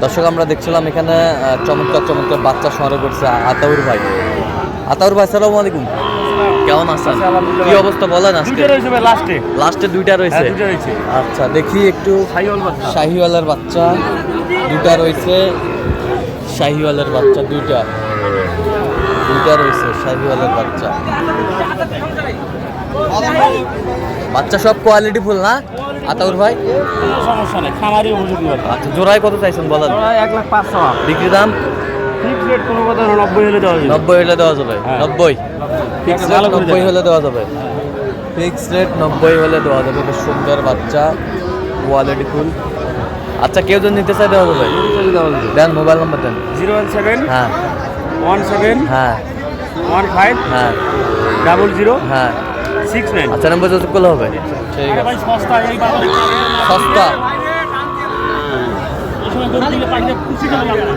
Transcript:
দর্শক আমরা দেখছিলাম এখানে চমৎকার চমৎকার বাচ্চা সংগ্রহ করছে আতাউর ভাই। আতাউর ভাই আসসালামু আলাইকুম, কেমন আছেন? কি অবস্থা বলেন? আজকে লাস্টে দুইটা রয়েছে। আচ্ছা দেখি একটু। শাহিওয়ালের বাচ্চা দুইটা রয়েছে, শাহিওয়ালের বাচ্চা দুইটা রয়েছে, শাহিওয়ালের বাচ্চা। বাচ্চা সব কোয়ালিটি ফুল না আতাউর ভাই? সমস্যা নেই, খামারি উপযোগী। আচ্ছা জোড়ায় কত চাইছেন বলেন? 1,05,000 বিক্রি দাম? ফিক্সড রেট কোনো কথা না, 90 হলে দেওয়া যাবে। 90 হলে দেওয়া যাবে। 90 ফিক্সড রেট 90 হলে দেওয়া যাবে। ফিক্সড রেট 90 হলে দেওয়া যাবে। বেশ সুন্দর বাচ্চা, কোয়ালিটি ফুল। আচ্ছা কেউ যদি নিতে চাই দেওয়া যাবে? দেন মোবাইল নাম্বার দেন। 017 হ্যাঁ 17 হ্যাঁ 15 হ্যাঁ 00 হ্যাঁ 69। আচ্ছা নাম্বার যোগাযোগ করলে হবে। ঠিক আছে। ভাই সস্তা, এই বাজারে সস্তা। এই সময় গরু দিলে পাইলে খুশি করে লাগবে।